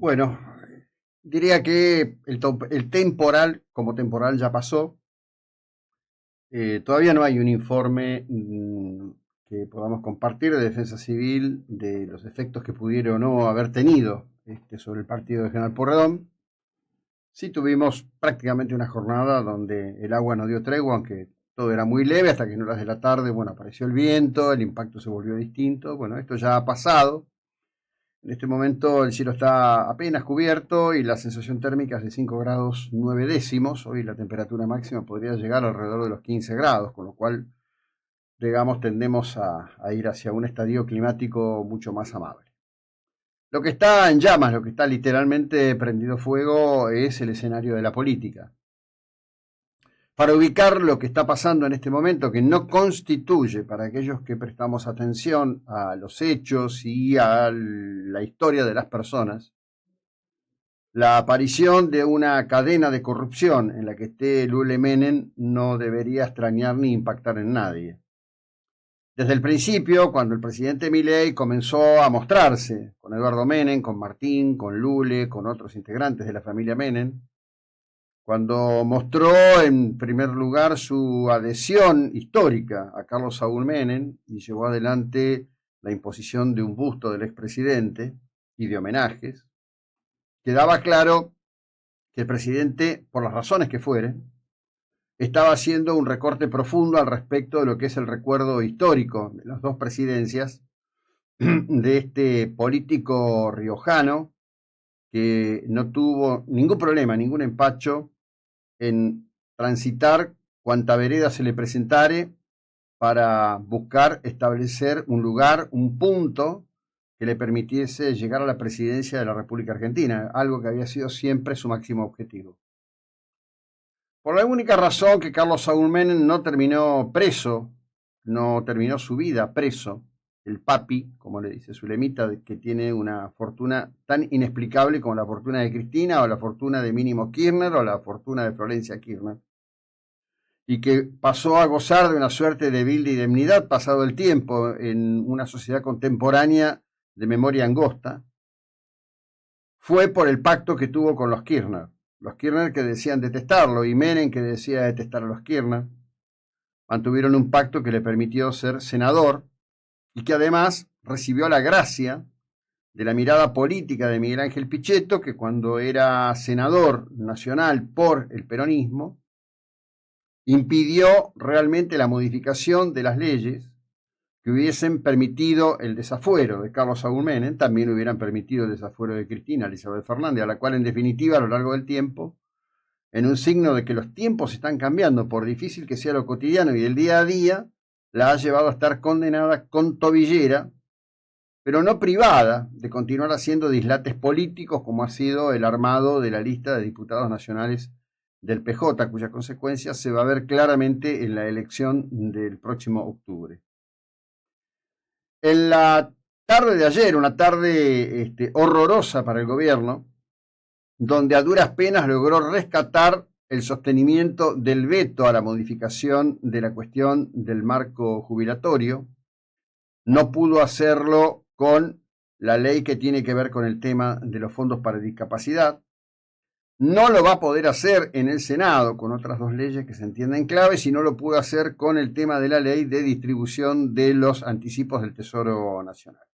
Bueno, diría que el temporal, como temporal ya pasó. Todavía no hay un informe que podamos compartir de Defensa Civil de los efectos que pudiera o no haber tenido sobre el partido de General Pueyrredón. Sí tuvimos prácticamente una jornada donde el agua no dio tregua, aunque todo era muy leve, hasta que en horas de la tarde, bueno, apareció el viento, el impacto se volvió distinto. Bueno, esto ya ha pasado. En este momento el cielo está apenas cubierto y la sensación térmica es de 5 grados 9 décimos. Hoy la temperatura máxima podría llegar alrededor de los 15 grados, con lo cual, digamos, tendemos a ir hacia un estadio climático mucho más amable. Lo que está en llamas, lo que está literalmente prendido fuego es el escenario de la política. Para ubicar lo que está pasando en este momento, que no constituye, para aquellos que prestamos atención a los hechos y a la historia de las personas, la aparición de una cadena de corrupción en la que esté Lule Menem no debería extrañar ni impactar en nadie. Desde el principio, cuando el presidente Milei comenzó a mostrarse con Eduardo Menem, con Martín, con Lule, con otros integrantes de la familia Menem, cuando mostró en primer lugar su adhesión histórica a Carlos Saúl Menem y llevó adelante la imposición de un busto del expresidente y de homenajes, quedaba claro que el presidente, por las razones que fueren, estaba haciendo un recorte profundo al respecto de lo que es el recuerdo histórico de las dos presidencias de este político riojano que no tuvo ningún problema, ningún empacho en transitar cuanta vereda se le presentare para buscar establecer un lugar, un punto que le permitiese llegar a la presidencia de la República Argentina, algo que había sido siempre su máximo objetivo. Por la única razón que Carlos Saúl Menem no terminó preso, no terminó su vida preso, el papi, como le dice Zulemita, que tiene una fortuna tan inexplicable como la fortuna de Cristina o la fortuna de Mínimo Kirchner o la fortuna de Florencia Kirchner, y que pasó a gozar de una suerte de vil de indemnidad pasado el tiempo en una sociedad contemporánea de memoria angosta, fue por el pacto que tuvo con los Kirchner. Los Kirchner que decían detestarlo y Menem que decía detestar a los Kirchner, mantuvieron un pacto que le permitió ser senador y que además recibió la gracia de la mirada política de Miguel Ángel Pichetto, que cuando era senador nacional por el peronismo, impidió realmente la modificación de las leyes que hubiesen permitido el desafuero de Carlos Saúl Menem, también hubieran permitido el desafuero de Cristina Elizabeth Fernández, a la cual en definitiva a lo largo del tiempo, en un signo de que los tiempos están cambiando, por difícil que sea lo cotidiano y el día a día, la ha llevado a estar condenada con tobillera, pero no privada de continuar haciendo dislates políticos como ha sido el armado de la lista de diputados nacionales del PJ, cuya consecuencia se va a ver claramente en la elección del próximo octubre. En la tarde de ayer, una tarde horrorosa para el gobierno, donde a duras penas logró rescatar el sostenimiento del veto a la modificación de la cuestión del marco jubilatorio, no pudo hacerlo con la ley que tiene que ver con el tema de los fondos para discapacidad, no lo va a poder hacer en el Senado con otras dos leyes que se entienden claves y no lo pudo hacer con el tema de la ley de distribución de los anticipos del Tesoro Nacional.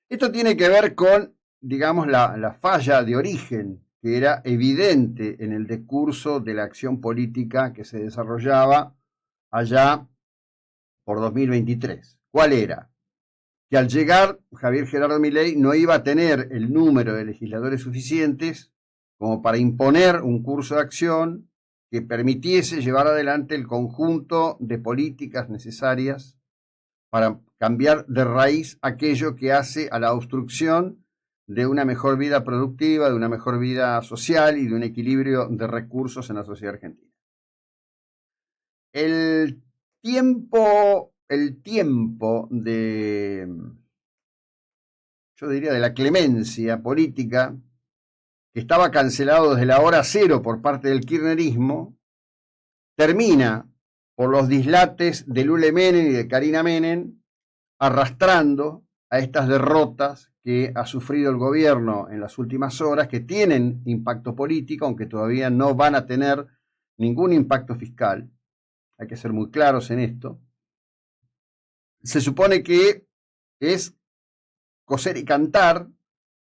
Esto tiene que ver con, digamos, la falla de origen que era evidente en el decurso de la acción política que se desarrollaba allá por 2023. ¿Cuál era? Que al llegar Javier Gerardo Milei no iba a tener el número de legisladores suficientes como para imponer un curso de acción que permitiese llevar adelante el conjunto de políticas necesarias para cambiar de raíz aquello que hace a la obstrucción de una mejor vida productiva, de una mejor vida social y de un equilibrio de recursos en la sociedad argentina. El tiempo de, yo diría, de la clemencia política, que estaba cancelado desde la hora cero por parte del kirchnerismo, termina por los dislates de Lule Menem y de Karina Menem, arrastrando a estas derrotas que ha sufrido el gobierno en las últimas horas, que tienen impacto político, aunque todavía no van a tener ningún impacto fiscal. Hay que ser muy claros en esto. Se supone que es coser y cantar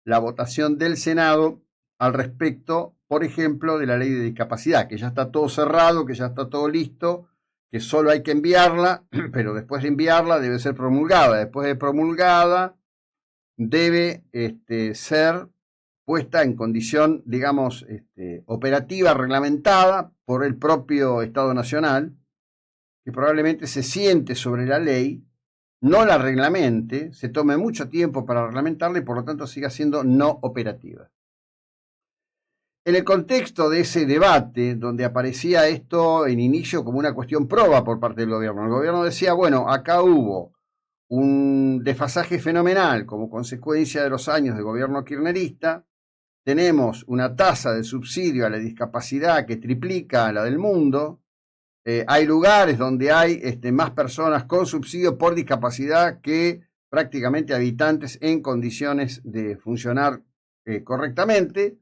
la votación del Senado al respecto, por ejemplo, de la ley de discapacidad, que ya está todo cerrado, que ya está todo listo, que solo hay que enviarla, pero después de enviarla debe ser promulgada. Después de promulgada debe ser puesta en condición, digamos, operativa, reglamentada por el propio Estado Nacional, que probablemente se siente sobre la ley, no la reglamente, se tome mucho tiempo para reglamentarla y por lo tanto siga siendo no operativa. En el contexto de ese debate, donde aparecía esto en inicio como una cuestión proba por parte del gobierno, el gobierno decía, bueno, acá hubo un desfasaje fenomenal como consecuencia de los años de gobierno kirchnerista, tenemos una tasa de subsidio a la discapacidad que triplica la del mundo, hay lugares donde hay más personas con subsidio por discapacidad que prácticamente habitantes en condiciones de funcionar correctamente,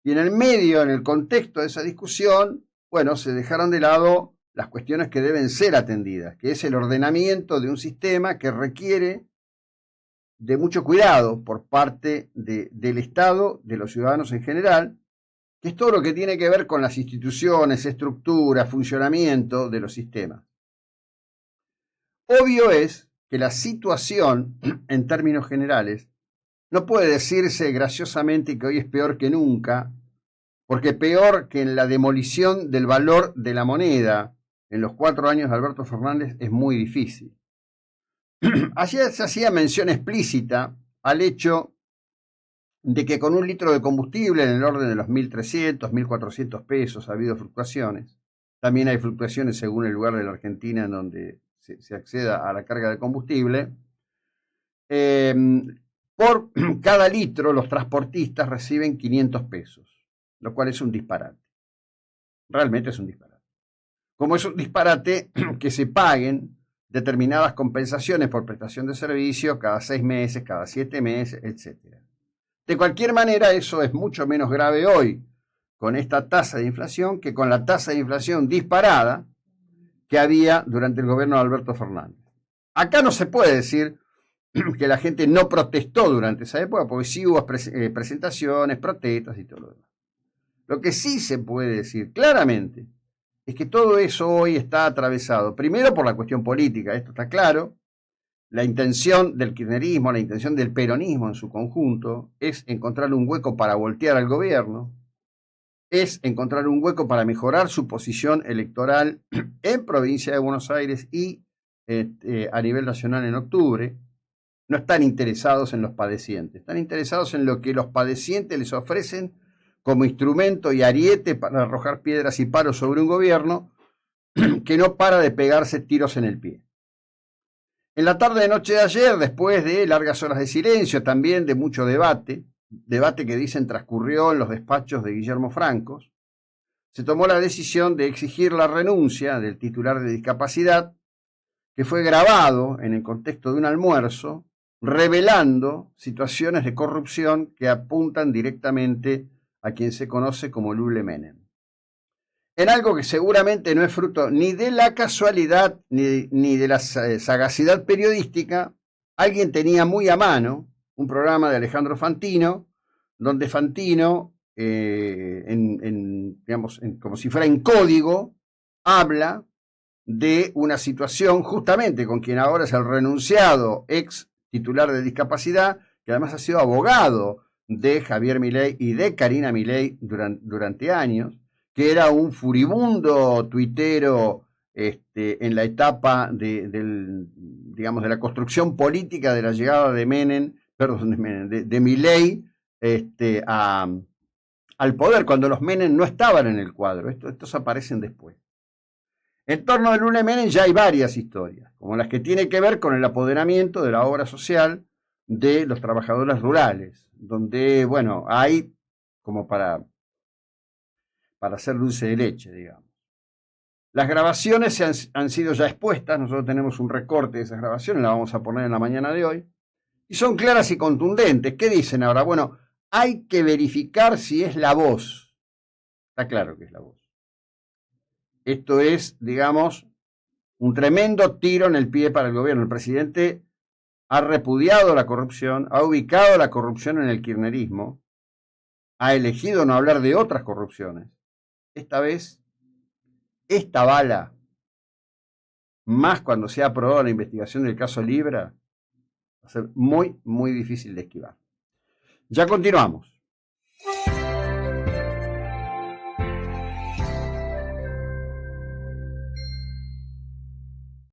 y en el medio, en el contexto de esa discusión, bueno, se dejaron de lado las cuestiones que deben ser atendidas, que es el ordenamiento de un sistema que requiere de mucho cuidado por parte del Estado, de los ciudadanos en general, que es todo lo que tiene que ver con las instituciones, estructura, funcionamiento de los sistemas. Obvio es que la situación, en términos generales, no puede decirse graciosamente que hoy es peor que nunca, porque peor que en la demolición del valor de la moneda en los 4 años de Alberto Fernández es muy difícil. Ayer se hacía mención explícita al hecho de que con un litro de combustible en el orden de los 1.300, 1.400 pesos ha habido fluctuaciones. También hay fluctuaciones según el lugar de la Argentina en donde se acceda a la carga de combustible. Por cada litro los transportistas reciben 500 pesos, lo cual es un disparate. Realmente es un disparate. Como es un disparate que se paguen determinadas compensaciones por prestación de servicio cada 6 meses, cada 7 meses, etc. De cualquier manera, eso es mucho menos grave hoy con esta tasa de inflación que con la tasa de inflación disparada que había durante el gobierno de Alberto Fernández. Acá no se puede decir que la gente no protestó durante esa época, porque sí hubo presentaciones, protestas y todo lo demás. Lo que sí se puede decir claramente es que todo eso hoy está atravesado, primero por la cuestión política, esto está claro. La intención del kirchnerismo, la intención del peronismo en su conjunto, es encontrar un hueco para voltear al gobierno, es encontrar un hueco para mejorar su posición electoral en provincia de Buenos Aires y a nivel nacional en octubre. No están interesados en los padecientes, están interesados en lo que los padecientes les ofrecen como instrumento y ariete para arrojar piedras y palos sobre un gobierno que no para de pegarse tiros en el pie. En la tarde de noche de ayer, después de largas horas de silencio, también de mucho debate que dicen transcurrió en los despachos de Guillermo Francos, se tomó la decisión de exigir la renuncia del titular de discapacidad, que fue grabado en el contexto de un almuerzo, revelando situaciones de corrupción que apuntan directamente a quien se conoce como Lule Menem. En algo que seguramente no es fruto ni de la casualidad ni de la sagacidad periodística, alguien tenía muy a mano un programa de Alejandro Fantino, donde Fantino, como si fuera en código, habla de una situación justamente con quien ahora es el renunciado ex titular de discapacidad, que además ha sido abogado de Javier Milei y de Karina Milei durante años, que era un furibundo tuitero en la etapa de la construcción política de la llegada de Milei al poder, cuando los Menem no estaban en el cuadro. Estos aparecen después. En torno de Lule Menem ya hay varias historias, como las que tienen que ver con el apoderamiento de la obra social de los trabajadores rurales, donde, bueno, hay como para hacer dulce de leche, digamos. Las grabaciones han sido ya expuestas, nosotros tenemos un recorte de esas grabaciones, la vamos a poner en la mañana de hoy, Y son claras y contundentes. ¿Qué dicen ahora? Bueno, hay que verificar si es la voz. Está claro que es la voz. Esto es, digamos, un tremendo tiro en el pie para el gobierno. El presidente ha repudiado la corrupción, ha ubicado la corrupción en el kirchnerismo, ha elegido no hablar de otras corrupciones. Esta vez, esta bala, más cuando se ha aprobado la investigación del caso Libra, va a ser muy, muy difícil de esquivar. Ya continuamos.